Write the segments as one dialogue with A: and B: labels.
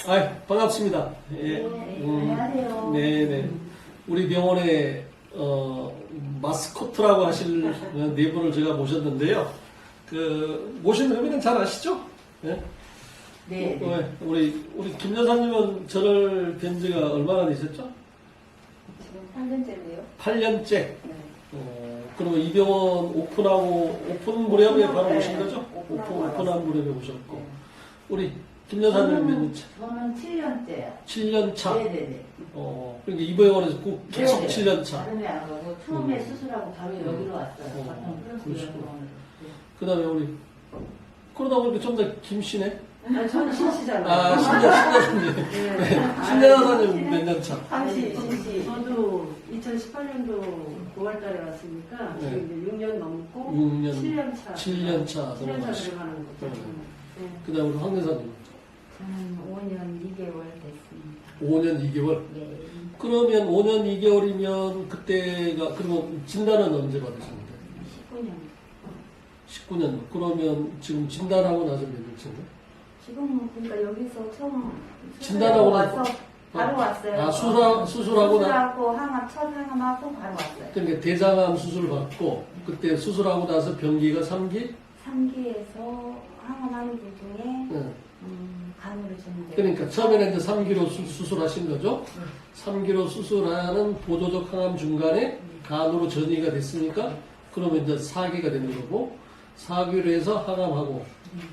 A: 반갑습니다. 예.
B: 안녕하세요.
A: 네네. 우리 병원에, 마스코트라고 하실 네 분을 제가 모셨는데요. 모신 의미는 잘 아시죠? 예?
B: 네.
A: 우리 김 여사님은 저를 뵌 지가 얼마나 되셨죠?
B: 지금 8년째인데요.
A: 8년째.
B: 네.
A: 그러면 이 병원 오픈 무렵에 바로
B: 네.
A: 오신 거죠?
B: 오픈하고
A: 오픈한 무렵에 오셨고.
B: 네.
A: 우리 김 여사님 몇 년째?
B: 저는 7년째요.
A: 7년 차.
B: 네네네.
A: 그러니까 이 병원에서 꼭 계속
B: 네네.
A: 7년 차.
B: 다른 데안 가고 처음에 수술하고 바로 여기로 왔어요. 바탕 플러스
A: 그러시구나.
B: 병원으로.
A: 그 다음에 우리, 그러다 보니까 좀 더 김씨네?
B: 네. 저는 신시잖아요.
A: 신여사님.
B: 네.
A: 신여사님 몇 년 차?
B: 신시.
C: 저도 2018년도 9월달에 왔으니까
A: 네.
C: 지금 이제 6년 넘고
A: 6년,
C: 7년 차.
A: 7년 차
C: 7년 차
A: 넘어가시고.
C: 들어가는 거죠. 네.
A: 그 다음에 우리 황 여사님.
D: 저는 5년 2개월 됐습니다.
A: 5년 2개월?
D: 네.
A: 그러면 5년 2개월이면 그때가, 그리고 진단은 언제 받으셨는데?
D: 19년.
A: 19년. 그러면 지금 진단하고 나서 몇 년째인가요?
D: 지금 그러니까 여기서 처음
A: 진단하고
D: 와서
A: 나서?
D: 바로 왔어요.
A: 수술하고 나,
D: 수술하고 항암 첫 항암하고 바로 왔어요.
A: 그러니까 대장암 수술 받고, 그때 수술하고 나서 병기가 3기?
D: 3기에서 항암하는 도중에
A: 네.
D: 간으로 전돼.
A: 그러니까 처음에는 이제 3기로 수술하신 거죠? 3기로 수술하는 보조적 항암 중간에 간으로 전이가 됐으니까 그러면 이제 4기가 되는 거고 4기로 해서 항암하고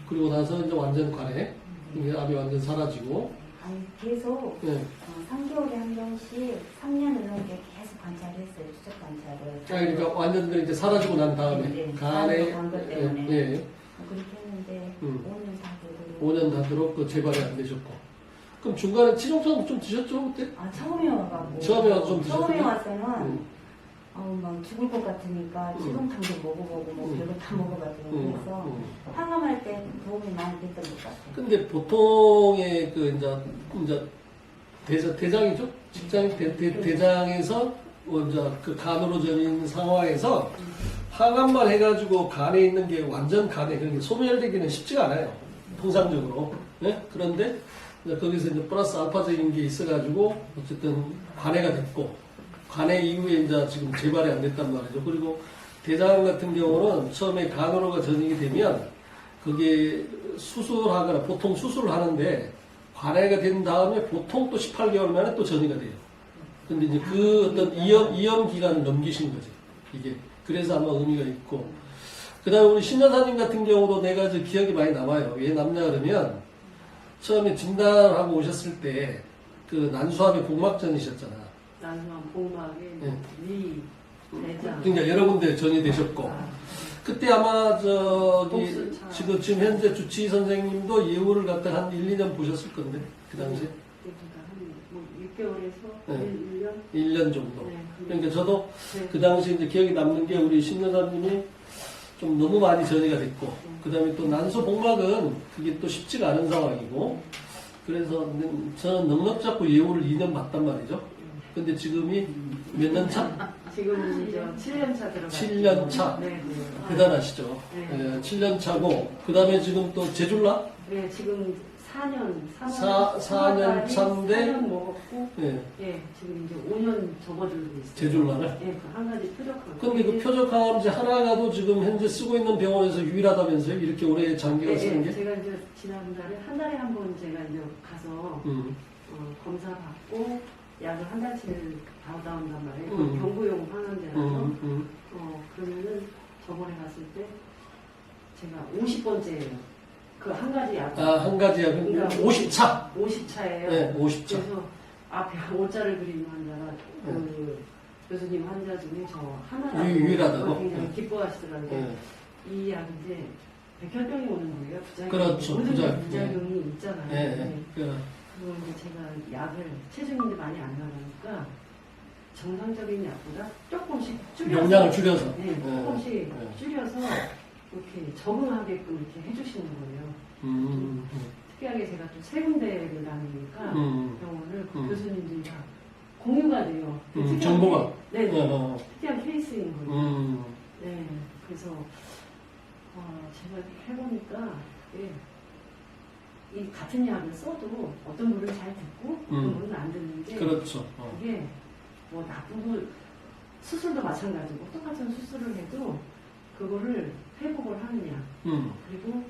A: 그리고 나서 이제 완전 관해 이게 암이 완전 사라지고
D: 아니 계속
A: 예.
D: 3개월에 한 번씩 3년을 넘게 계속 관찰했어요. 추적 관찰을.
A: 그러니까 완전 이제 사라지고 난 다음에
D: 네.
A: 간에
D: 간으로 간것 때문에.
A: 예.
D: 그렇게 했는데 5년 다 되고.
A: 5년 다 들었고 재발이 안 되셨고 그럼 중간에 치료성 좀 드셨죠 그때?
D: 처음에 와가고.
A: 처음에 와서 좀 드셨어요?
D: 처음에 와서는
A: 음.
D: 막 죽을 것 같으니까 치동탕도 먹어보고 뭐 별거 다 먹어가지고 그래서 항암할 때 도움이 많이 됐던 것 같아요.
A: 근데 보통의 이제 대장이죠? 직장 대장에서 이제 그 간으로 전인 상황에서 항암만 해가지고 간에 있는 게 완전 간에 그러니까 소멸되기는 쉽지가 않아요. 통상적으로. 예? 그런데 이제 거기서 이제 플러스 알파적인 게 있어가지고 어쨌든 관해가 됐고 관해 이후에 이제 지금 재발이 안 됐단 말이죠. 그리고 대장 같은 경우는 처음에 간으로가 전이게 되면 그게 수술하거나 보통 수술을 하는데 관해가 된 다음에 보통 또 18개월 만에 또 전이가 돼요. 근데 이제 그 어떤 이염 기간을 넘기신 거지. 이게. 그래서 아마 의미가 있고. 그 다음에 우리 신여사님 같은 경우도 내가 저 기억이 많이 남아요. 왜 남냐 그러면 처음에 진단하고 오셨을 때 그 난수압의 복막전이셨잖아.
C: 난소암, 복막에
A: 네.
C: 위, 대장.
A: 그러니까 여러 군데 전이 되셨고. 그때 아마
C: 복수차.
A: 지금 현재 주치의 선생님도 예우를 갖다 한 1, 2년 보셨을 건데 그 당시에
C: 그러니까 한 6개월에서
A: 네.
C: 1년?
A: 1년 정도.
C: 네.
A: 그러니까 저도
C: 네.
A: 그 당시 이제 기억에 남는 게 우리 신여사님이 좀 너무 많이 전이가 됐고 그 다음에 또 난소 복막은 그게 또 쉽지가 않은 상황이고 그래서 저는 넉넉 잡고 예우를 2년 봤단 말이죠. 근데 지금이 몇 년 차?
C: 지금 이제 7년 차 들어가요.
A: 7년 차.
C: 네, 네.
A: 대단하시죠.
C: 네.
A: 7년 차고 그 다음에 지금 또 제줄라?
C: 네, 지금 4년
A: 차인데
C: 4년 먹었고,
A: 예.
C: 예, 지금 이제 5년 접어들고 있어요.
A: 제줄라를?
C: 예, 그 한 가지 표적항.
A: 근데 그 표적항암제 하나가도 지금 현재 쓰고 있는 병원에서 유일하다면서요? 이렇게 오래 장기간 쓰는 게?
C: 제가 이제 지난달에 한 달에 한 번 제가 이제 가서 검사 받고 약을 한 달치를 받아온단 말이에요. 경구용 항암제라서. 그러면은 저번에 갔을 때 제가 50번째예요. 그 한 가지 약.
A: 한 가지야.
C: 그러니까
A: 50차.
C: 50차예요.
A: 네, 50차.
C: 그래서 앞에 5자를 그리는 환자가 그 교수님 환자 중에 저 하나라고
A: 유일하다고?
C: 굉장히 기뻐하시더라고요.
A: 네.
C: 이 약이 이제 백혈병이 오는 거예요. 부작용이.
A: 그렇죠.
C: 모든
A: 부작용.
C: 부작용이 있잖아요.
A: 네.
C: 네.
A: 그,
C: 그리고 이제 제가 약을 체중이 많이 안 나가니까 정상적인 약보다 조금씩 줄여서
A: 용량을 줄여서.
C: 네, 조금씩
A: 네.
C: 줄여서 이렇게 적응하게끔 이렇게 해주시는 거예요. 특이하게 제가 또 세 군데를 다니니까 병원을 그 교수님들이 다 공유가 돼요.
A: 정보가.
C: 네,
A: 네.
C: 특이한 케이스인 거예요. 네, 그래서 제가 해보니까 예, 이 같은 약을 써도 어떤 분은 잘 듣고 어떤 분은 안 듣는데
A: 그렇죠.
C: 그게 뭐 나쁘고 수술도 마찬가지고 똑같은 수술을 해도 그거를 회복을 하느냐 그리고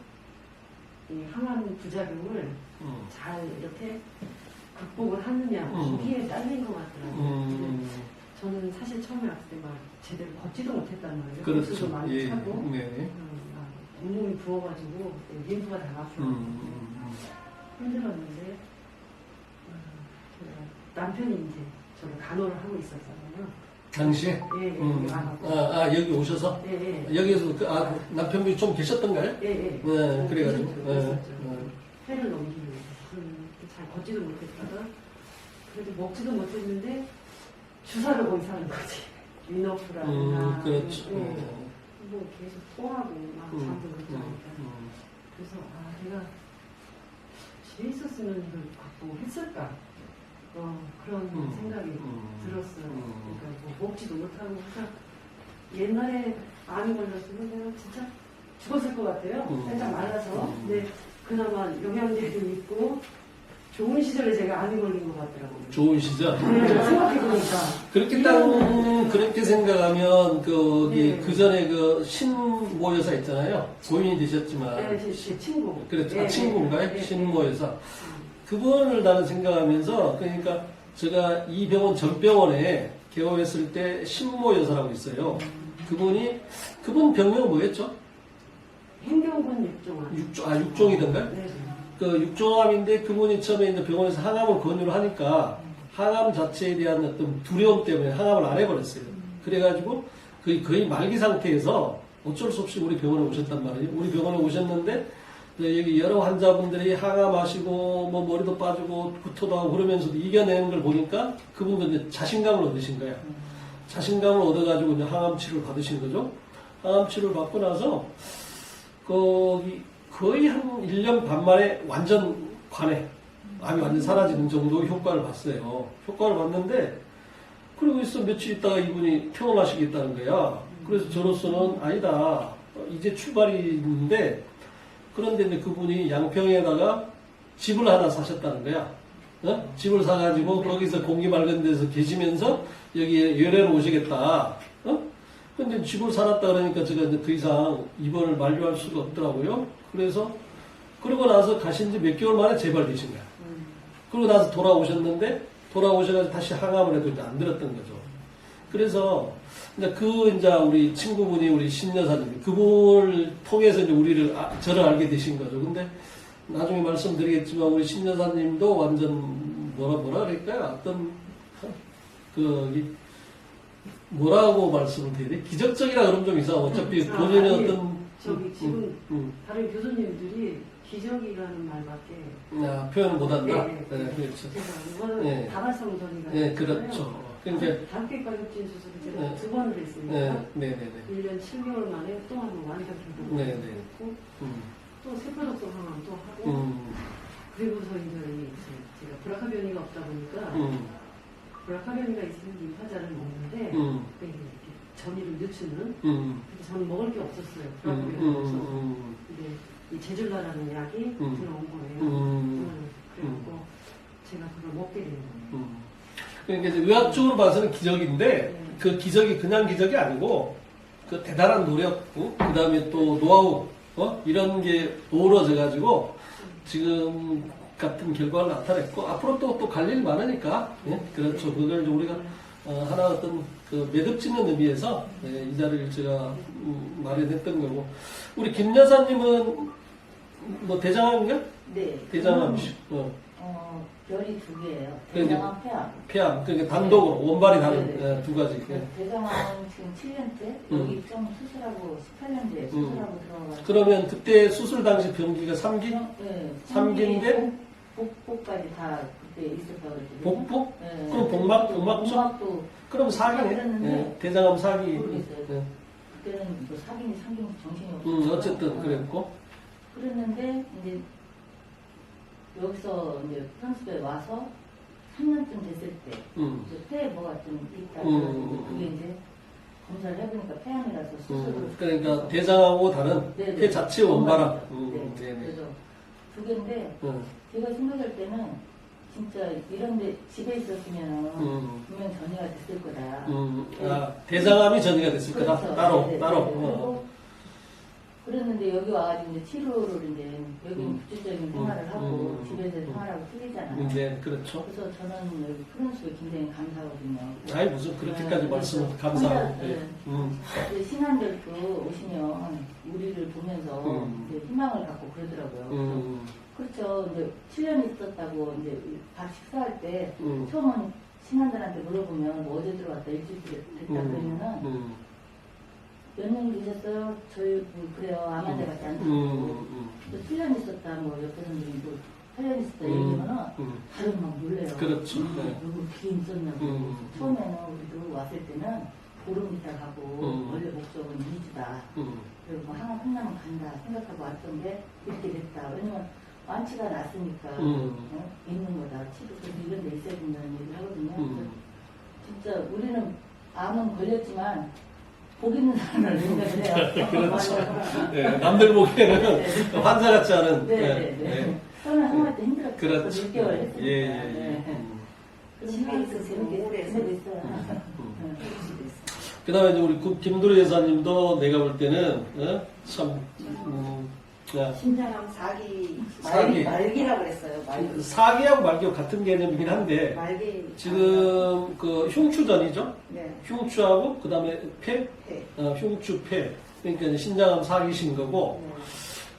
C: 이 항암 부작용을 잘 이렇게 극복을 하느냐 거기에 딸린 것 같더라고요. 근데 저는 사실 처음에 왔을 때 막 제대로 걷지도 못했단 말이에요.
A: 그렇죠.
C: 복수도 많이
A: 예.
C: 차고
A: 네.
C: 막 온몸이 부어가지고 림프가 다 막혀 힘들었는데 남편이 이제 저를 간호를 하고 있었잖아요.
A: 당시에? 여기 오셔서?
C: 예, 예.
A: 여기에서 남편분이 좀 계셨던가요?
C: 예, 예.
A: 네, 그래가지고.
C: 그랬었죠. 회를 넘기는 잘 걷지도 못했다가 그래도 먹지도 못했는데 주사를 거기서 하는 거지. 위너프라든가
A: 그렇죠.
C: 뭐 계속 토하고 막 잠도 못 자니까 그래서 내가 집에 있었으면 이걸 극복했을까 그런 생각이 들었어요. 그러니까 뭐 먹지도 못하고 그러니까 옛날에 암이 걸렸으면 내가 진짜 죽었을 것 같아요. 살짝 말라서. 근데 그나마 영양제도 있고 좋은 시절에 제가 암이 걸린 것 같더라고요.
A: 좋은 시절?
C: 생각해보니까.
A: 그렇게 생각하면, 그 전에 신모 여사 있잖아요. 고인이 되셨지만.
C: 네, 제 친구.
A: 그렇죠. 친구인가요? 신모 여사. 그분을 나는 생각하면서, 그러니까 제가 이 병원 전병원에 개업했을 때 신모 여사라고 있어요. 그분 병명은 뭐였죠?
C: 행경군 육종암.
A: 육종이던가요?
C: 네.
A: 그 육종암인데 그분이 처음에 이제 병원에서 항암을 권유를 하니까 항암 자체에 대한 어떤 두려움 때문에 항암을 안 해버렸어요. 그래가지고 거의 말기 상태에서 어쩔 수 없이 우리 병원에 오셨단 말이에요. 우리 병원에 오셨는데 여기 여러 환자분들이 항암하시고 뭐 머리도 빠지고 구토도 하고 그러면서도 이겨내는 걸 보니까 그분도 이제 자신감을 얻으신 거야. 자신감을 얻어가지고 이제 항암 치료를 받으신 거죠. 항암 치료를 받고 나서 거의 한 1년 반 만에 완전 관해 암이 완전 사라지는 정도 효과를 봤어요. 효과를 봤는데 그리고 있어 며칠 있다가 이분이 퇴원하시겠다는 거야. 그래서 저로서는 아니다. 이제 출발이 있는데 그런데 이제 그분이 양평에다가 집을 하나 사셨다는 거야. 집을 사가지고 거기서 공기 맑은 데서 계시면서 여기 열애로 오시겠다. 근데 집을 사놨다 그러니까 제가 이제 더 이상 입원을 만료할 수가 없더라고요. 그래서 그러고 나서 가신 지 몇 개월 만에 재발되신 거야. 그러고 나서 돌아오셨는데 돌아오셔가지고 다시 항암을 해도 이제 안 들었던 거죠. 그래서 이제 우리 친구분이 우리 신 여사님 그분을 통해서 이제 저를 알게 되신 거죠. 근데 나중에 말씀드리겠지만 우리 신 여사님도 완전 뭐라 그럴까요? 어떤 뭐라고 말씀을 드려야 돼? 기적적이라 그러면 좀 이상하고 어차피 본인의 어떤
C: 지금 다른 교수님들이 기적이라는 말밖에
A: 표현을 못한다.
C: 네,
A: 그렇죠.
C: 이거는 다발성전이가
A: 네, 그렇죠. 그러니까
C: 다흑血가족진 수술을 제가
A: 네.
C: 2번을 했으니까
A: 네네네.
C: 1년 7개월 만에 또 한 번 완전 회복을
A: 네네.
C: 했고 또 세포독성 항암 또 하고 그리고서 이제 제가 브라카변이가 없다 보니까 브라카변이가 있으면 림파자를 먹는데 이렇게 전이를 늦추는 근데 저는 먹을 게 없었어요. 브라카변이 없어서 근데 이 제줄라라는 약이 들어온 거예요. 그래갖고 제가 그걸 먹게 된 거예요.
A: 그러니까 이제 의학적으로 봐서는 기적인데 그 기적이 그냥 기적이 아니고 그 대단한 노력, 그 다음에 또 노하우 이런 게 어우러져 가지고 지금 같은 결과를 나타냈고 앞으로 또 갈 일 많으니까 그렇죠. 그걸 이제 우리가 하나 어떤 그 매듭짓는 의미에서 이 자리를 제가 마련했던 거고 우리 김 여사님은 뭐 대장암인가?
D: 네.
A: 대장암이시.
D: 별이 두 개예요.
A: 그러니까
D: 대장암, 폐암.
A: 폐암, 그러니까 단독으로 원발이 다른
D: 네네.
A: 두 가지.
D: 대장암 지금 7년째, 여기 좀 수술하고 18년째 수술하고 들어가서.
A: 그러면 그때 수술 당시 병기가 3기?
D: 네.
A: 3기인데?
D: 복부까지 다 그때 있었다고 그랬거든요.
A: 복부?
D: 네.
A: 그럼 복막죠?
D: 복막도
A: 그럼 4기네?
D: 그랬는데
A: 대장암 4기.
D: 모르겠어요. 그때는 뭐 사기니 정신이 없었고.
A: 어쨌든 그랬고.
D: 그랬는데 이제 여기서 이제 프랑스에 와서 3년쯤 됐을 때 이제 폐에 뭐가 좀 있다 그래가지고 그게 이제 검사를 해보니까 폐암이라서 수술을
A: 그러니까 대장암하고 다른
D: 네네.
A: 폐 자체 원발암.
D: 네.
A: 네네.
D: 그래서 두 개인데 제가 생각할 때는 진짜 이런데 집에 있었으면 분명 전이가 됐을 거다.
A: 아, 대장암이 전이가 됐을 거다.
D: 그렇죠.
A: 따로
D: 네네.
A: 따로.
D: 그리고 그랬는데 여기 와가지고 이제 치료를 이제 여기 구체적인 생활을 하고 집에서 생활하고 틀리잖아요.
A: 네, 그렇죠.
D: 그래서 저는 여기 푸른숲에 굉장히 감사하거든요.
A: 아이 무슨 그렇게까지 말씀 감사하고. 예.
D: 그 신앙들도 오시면 우리를 보면서 이제 희망을 갖고 그러더라고요. 그렇죠. 이제 7년 있었다고 이제 밥 식사할 때 처음은 신앙들한테 물어보면 뭐 어제 들어왔다 일주일 됐다 그러면은 몇 년 계셨어요? 저희 그래요. 아마대 같지 않다고. 또 7년 있었다. 뭐 옆에 사람들이 뭐 8년 있었다 얘기하면은 다들 막 놀래요.
A: 그렇죠.
D: 누구 그게 있었냐고. 처음에는 우리도 왔을 때는 보름 있다 가고 원래 목적은 2주다. 그리고 뭐 하나 끝나면 간다 생각하고 왔던 게 이렇게 됐다. 왜냐면 완치가 났으니까 있는 거다. 치료 이런 데 있어야 된다는 얘기를 하거든요. 그래서 진짜 우리는 암은 걸렸지만 복 있는 사람을 생각을 해요.
A: 그렇죠. 네, 남들 보기에는 환자 같지 않은.
D: 네네네. 저는 항암 때 힘들었죠.
A: 그렇죠.
D: 6개월 했으니까.
A: 예.
D: 집에 있어서 재밌게
B: 오래
D: 지내고 있어요.
A: 그 다음에 이제 우리 김두리 여사님도 내가 볼 때는, 참,
B: 신장암 사기
A: 사기.
B: 말기라고 그랬어요. 말기.
A: 사기하고 말기하고 같은 개념이긴 한데,
B: 말기.
A: 지금 그 흉추전이죠?
B: 네.
A: 흉추하고 그 다음에 폐,
B: 네.
A: 흉추 폐. 그러니까 이제 신장암 사기신 거고,
B: 네.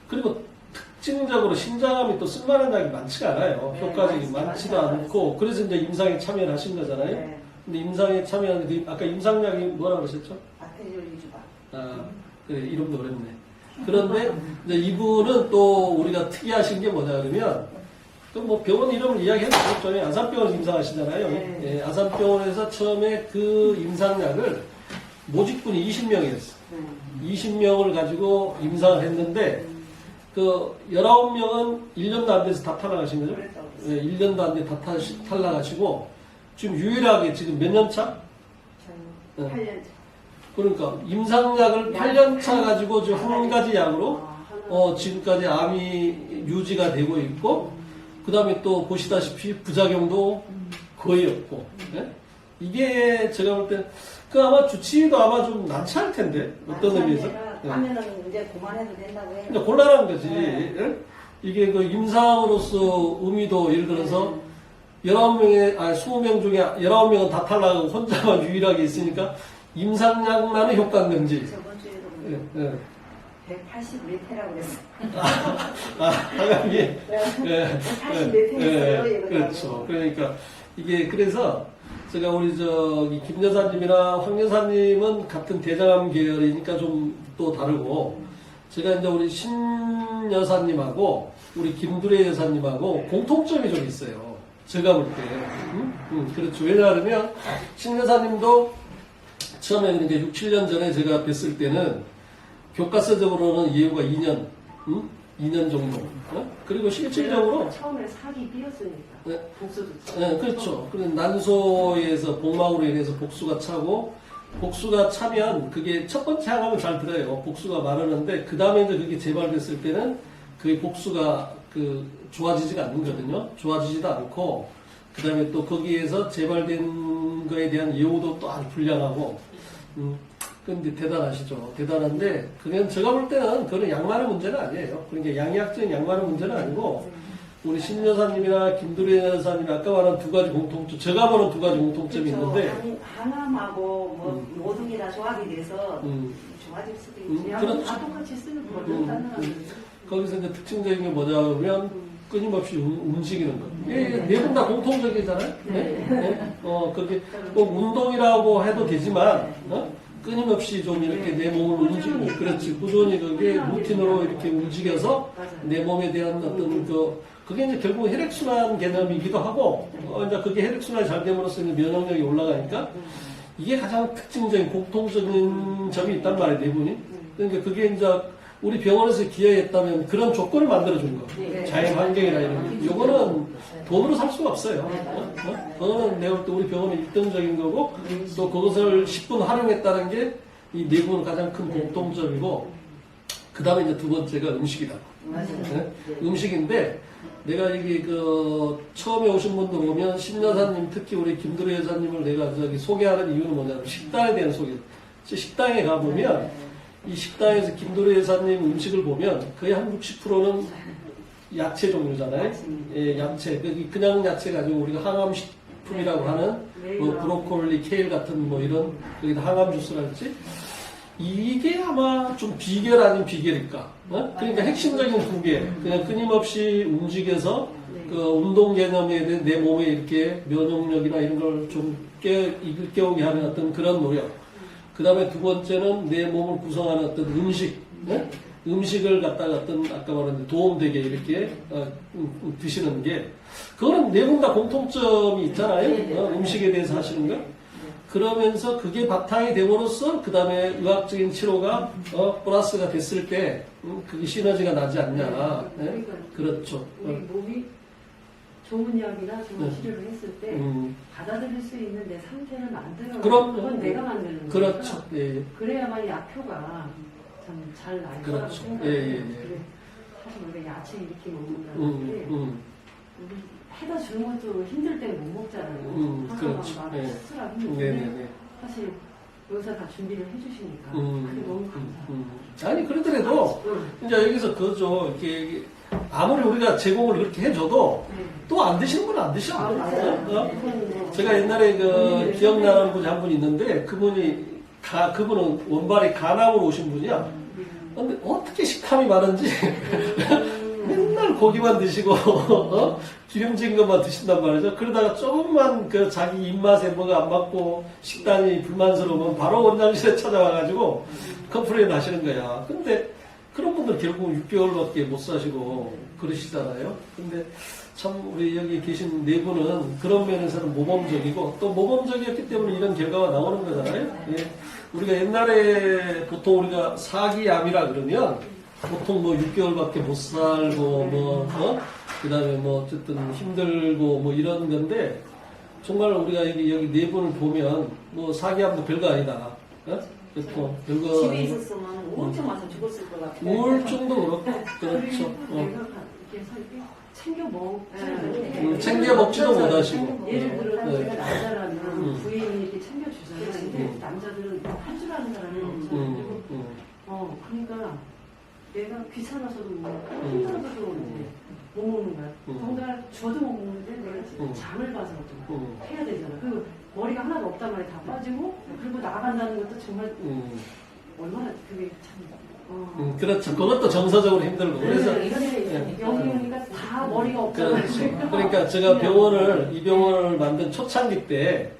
A: 그리고 특징적으로 신장암이 또 쓸만한 약이 많지가 않아요.
B: 네,
A: 효과적이 많지도 않고, 그래서 이제 임상에 참여를 하신 거잖아요.
B: 네.
A: 근데 임상에 참여하는데, 아까 임상약이 뭐라 그러셨죠?
B: 박테리올 위주가.
A: 아, 그래, 이름도 어렵네. 그런데 이제 이분은 또 우리가 특이하신 게 뭐냐 그러면, 그 뭐 병원 이름을 이야기해도 되겠죠. 아산병원에서 임상하시잖아요.
B: 네.
A: 예, 아산병원에서 처음에 그 임상약을 모집군이 20명이었어요. 20명을 가지고 임상을 했는데, 그 19명은 1년도 안 돼서 다 탈락하신 거죠?
B: 그랬다고
A: 예, 1년도 안 돼 다 탈락하시고, 지금 유일하게 지금 몇 년 차?
B: 저는
A: 네.
B: 8년
A: 그러니까 임상약을 8년 차 가지고 지금 한 가지 약으로 지금까지 암이 유지가 되고 있고, 그 다음에 또 보시다시피 부작용도 거의 없고, 예? 이게 제가 볼 때, 그 아마 주치의도 아마 좀 난처할 텐데, 어떤 의미에서? 예.
B: 하면은 이제 그만해도 된다고 해요.
A: 근데 곤란한 거지.
B: 네.
A: 예? 이게 그 임상으로서 의미도 예를 들어서 19명의, 20명 중에 19명은 다 탈락하고 혼자만 유일하게 있으니까 임상약만의 효과는 건지.
B: 저번 주에도
A: 예, 예.
B: 180몇 회라고 그랬어요.
A: 하강이. 예,
B: 180몇 회 했어요. 이거
A: 그렇죠. 그러니까 이게 그래서 제가 우리 저기 김 여사님이나 황 여사님은 같은 대장암 계열이니까 좀 또 다르고, 제가 이제 우리 신 여사님하고 우리 김두래 여사님하고 공통점이 좀 있어요. 제가 볼 때. 그렇죠. 왜냐하면 신 여사님도 처음에 그러니까 6, 7년 전에 제가 뵀을 때는 교과서적으로는 예후가 2년, 2년 정도. 그리고 실질적으로
C: 처음에 사기 삐었으니까
A: 네.
C: 복수도
A: 네, 그렇죠. 그래서 난소에서 복막으로 인해서 복수가 차고, 복수가 차면 그게 첫 번째 항암은 잘 들어요. 복수가 마르는데 그 다음에 이제 그게 재발됐을 때는 그 복수가 그 좋아지지가 않거든요. 좋아지지도 않고, 그 다음에 또 거기에서 재발된 거에 대한 예후도 또 아주 불량하고, 근데 대단하시죠. 대단한데, 그냥 제가 볼 때는 그런 양만의 문제는 아니에요. 그러니까 양약적인 양만의 문제는 아니고, 우리 신 여사님이나 김두래 여사님 아까 말한 두 가지 공통점, 제가 보는 두 가지 공통점이 있는데,
B: 항암하고 뭐 모든 게 다 조합이 돼서 좋아질 수도 있지.
A: 그렇죠.
C: 다 똑같이 쓰는 거죠. 딴 사람들은.
A: 거기서 이제 특징적인 게 뭐냐 그러면, 끊임없이 움직이는 거. 이게 네 분 다 공통적이잖아요. 네? 그렇게 꼭 운동이라고 해도 되지만, 끊임없이 좀 이렇게 내 몸을 움직이고, 그렇지. 꾸준히 그게 루틴으로 이렇게 움직여서 내 몸에 대한 어떤 그게 이제 결국 혈액순환 개념이기도 하고, 이제 그게 혈액순환이 잘 됨으로써 이제 면역력이 올라가니까, 이게 가장 특징적인 공통적인 점이 있단 말이에요, 네 분이. 그러니까 그게 이제 우리 병원에서 기여했다면 그런 조건을 만들어준 거.
B: 네.
A: 자연 환경이나 이런 거. 요거는 돈으로 살 수가 없어요. 그거는 내가 볼 때 우리 병원의 일등적인 거고, 또 그것을 10분 활용했다는 게 이 네 분은 가장 큰 공통점이고, 그 다음에 이제 두 번째가 음식이다.
D: 맞아요.
A: 네? 음식인데 내가 이게 그 처음에 오신 분들 보면 신여사님 특히 우리 김두루 여사님을 내가 저기 소개하는 이유는 뭐냐면 식당에 대한 소개. 식당에 가보면 이 식당에서 김두루 여사님 음식을 보면 거의 한 60%는 야채 종류잖아요. 예, 야채. 그냥 야채 가지고 우리가 항암식품이라고 하는 뭐 브로콜리, 케일 같은 뭐 이런 여기다 항암 주스랄지 이게 아마 좀 비결 아닌 비결일까? 어? 그러니까 핵심적인 두 개. 그냥 끊임없이 움직여서 그 운동 개념에 대한 내 몸에 이렇게 면역력이나 이런 걸 좀 일깨우게 하는 어떤 그런 노력. 그 다음에 두 번째는 내 몸을 구성하는 어떤 음식. 네? 음식을 갖다가 어떤 아까 말한 도움되게 이렇게 드시는 게 그거는 네 분 다 공통점이 있잖아요. 음식에 대해서 하시는 거. 그러면서 그게 바탕이 됨으로써 그 다음에 의학적인 치료가 플러스가 됐을 때 그게 시너지가 나지 않냐. 네? 그렇죠.
C: 우리 몸이 좋은 약이나 좋은
A: 네.
C: 치료를 했을 때 받아들일 수 있는 내 상태를 만들어.
A: 그럼
C: 그건 내가 만드는 거니까.
A: 그렇죠. 예.
C: 그래야만 약효가 참 잘 날 거라고
A: 그렇죠.
C: 생각해요.
A: 예, 예, 예.
C: 그래, 사실 우리가 야채 이렇게 먹는다는 게 우리 해다 주는 것도 힘들 때 못 먹잖아요.
A: 그렇죠.
C: 막
A: 예.
C: 스트레스라고 힘든데
A: 네네네.
C: 사실 여기서 다 준비를 해주시니까 그게 너무 감사해요.
A: 아니 그러더라도 이제 여기서 그죠. 이렇게 아무리 우리가 제공을 그렇게 해줘도
C: 네.
A: 또 안 드시는 분은 안 드시는 거예요.
C: 맞아요.
A: 제가 옛날에 그 기억나는 분이 한 분 있는데 그분은 원발이 가남으로 오신 분이야. 근데 어떻게 식탐이 많은지 맨날 고기만 드시고 기름진 것만 드신단 말이죠. 그러다가 조금만 그 자기 입맛에 뭐가 안 맞고 식단이 불만스러우면 바로 원장실에 찾아와가지고 컴플레인 하시는 거야. 근데 그런 분들 결국 6개월밖에 못 사시고 그러시잖아요. 근데 참 우리 여기 계신 네 분은 그런 면에서는 모범적이고 또 모범적이었기 때문에 이런 결과가 나오는 거잖아요. 예. 우리가 옛날에 보통 우리가 사기암이라 그러면 보통 뭐 6개월밖에 못 살고 그 다음에 뭐 어쨌든 힘들고 뭐 이런 건데 정말 우리가 여기 네 분을 보면 뭐 사기암도 별거 아니다. 그렇고 별거
B: 집에
A: 아니고
B: 있었으면 우울증 와서 죽었을 것 같아요.
A: 우울증도 그렇고 그렇죠.
C: 내가 이렇게 챙겨 먹잖아요.
A: 챙겨 먹지도 못하시고.
C: 예를 들어
A: 네.
C: 제가 남자라면 부인이 이렇게 챙겨주잖아요. 근데 남자들은 할 줄 아는 사람이 없잖아요. 그리고 그러니까 내가 귀찮아서도 힘들어서도 이제 못 먹는 거야. 뭔가 줘도 못 먹는데 내가 장을 봐서 좀 해야 되잖아. 그리고 머리가 하나도 없단 말이야. 다 빠지고 그리고 나간다는 것도 정말 얼마나 그게 참
A: 그렇죠. 그것도 정서적으로 힘들고. 그래서
C: 여기 오니까 다 머리가 없잖아요.
A: 그렇죠. 그러니까 제가 이 병원을 만든 초창기 때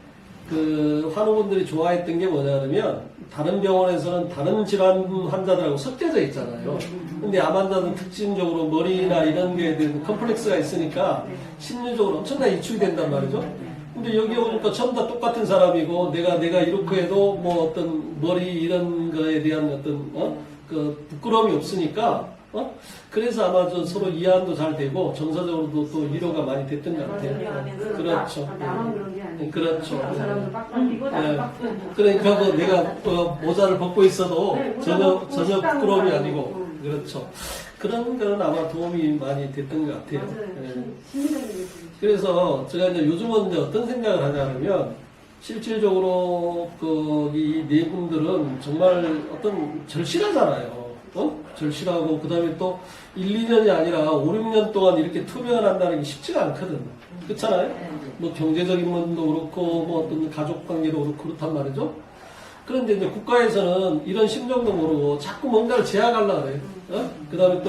A: 그 환우분들이 좋아했던 게 뭐냐면 다른 병원에서는 다른 질환 환자들하고 섞여져 있잖아요. 근데 암 환자들은 특징적으로 머리나 이런 거에 대한 컴플렉스가 있으니까 심리적으로 엄청나게 이축이 된단 말이죠. 근데 여기 오니까 전부 다 똑같은 사람이고 내가 이렇게 해도 뭐 어떤 머리 이런 거에 대한 어떤 그 부끄러움이 없으니까 그래서 아마 서로 이해도 잘 되고 정서적으로도 또 위로가 많이 됐던 것 같아요. 그렇죠.
C: 나만 그런 게 아니고
A: 그렇죠.
C: 그 사람도 빡빡이고 나도 빡빡이고
A: 그러니까 뭐 내가 모자를 벗고 있어도
C: 네,
A: 전혀
C: 식당을
A: 부끄러움이
C: 가고.
A: 아니고 그렇죠. 그런 거는 아마 도움이 많이 됐던 것 같아요.
C: 맞아요.
A: 예.
C: 심리적인 게
A: 그래서 제가 이제 요즘은 이제 어떤 생각을 하냐면 실질적으로 이 네 분들은 정말 어떤 절실하잖아요. 절실하고 그다음에 또 1, 2년이 아니라 5, 6년 동안 이렇게 투병을 한다는 게 쉽지가 않거든. 그렇잖아요. 뭐 경제적인 면도 그렇고 뭐 어떤 가족 관계도 그렇고 그렇단 말이죠. 그런데 이제 국가에서는 이런 심정도 모르고 자꾸 뭔가를 제약하려고 그래요. 그다음에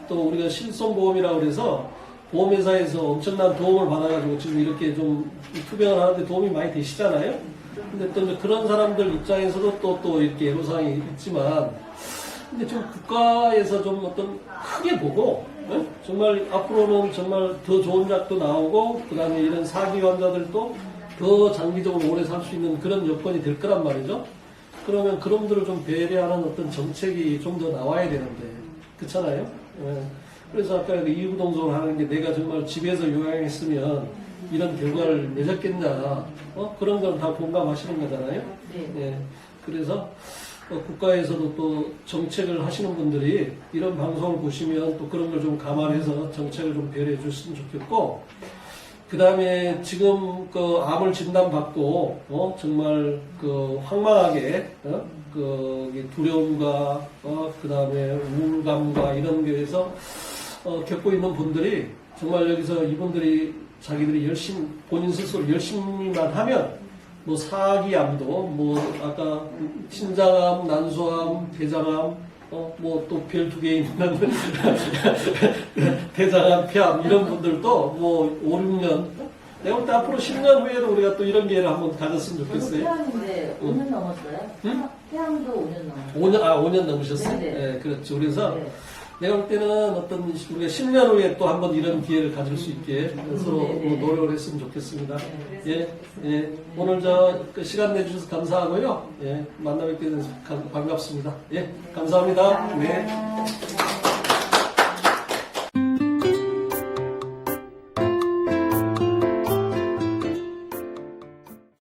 A: 또 우리가 실손보험이라고 그래서 보험회사에서 엄청난 도움을 받아가지고 지금 이렇게 좀 투병을 하는데 도움이 많이 되시잖아요. 근데 또 이제 그런 사람들 입장에서도 또 이렇게 애로사항이 있지만 근데 좀 국가에서 좀 어떤 크게 보고 정말 앞으로는 정말 더 좋은 약도 나오고 그다음에 이런 사기 환자들도 더 장기적으로 오래 살 수 있는 그런 여건이 될 거란 말이죠. 그러면 그런 분들을 좀 배려하는 어떤 정책이 좀 더 나와야 되는데 그렇잖아요. 그래서 아까 이구동성을 하는 게 내가 정말 집에서 요양했으면 이런 결과를 맺었겠냐 그런 건 다 공감하시는 거잖아요. 그래서 국가에서도 또 정책을 하시는 분들이 이런 방송을 보시면 또 그런 걸 좀 감안해서 정책을 좀 배려해 줬으면 좋겠고, 그 다음에 지금 그 암을 진단받고, 정말 그 황망하게, 그 두려움과, 그 다음에 우울감과 이런 거에서, 겪고 있는 분들이 정말 여기서 이분들이 자기들이 열심히, 본인 스스로 열심히만 하면, 뭐 사기암도, 뭐 아까 신장암, 난소암, 대장암, 뭐 또 별 2개 있는 대장암, 폐암 이런 분들도 뭐 5, 6년, 내가 볼 때 앞으로 10년 후에도 우리가 또 이런 기회를 한번 가졌으면 좋겠어요.
D: 폐암인데 5년 넘었어요?
A: 응?
D: 폐암도 5년 넘었어요.
A: 5년 넘으셨어요?
D: 네네.
A: 네, 그렇죠. 그래서
D: 네.
A: 내가 볼 때는 어떤 우리가 10년 후에 또 한번 이런 기회를 가질 수 있게 서로
D: 네네.
A: 노력을 했으면 좋겠습니다.
B: 네.
A: 예, 오늘 그 시간 내주셔서 감사하고요. 예, 만나 뵙게 돼서 반갑습니다. 예, 감사합니다. 네.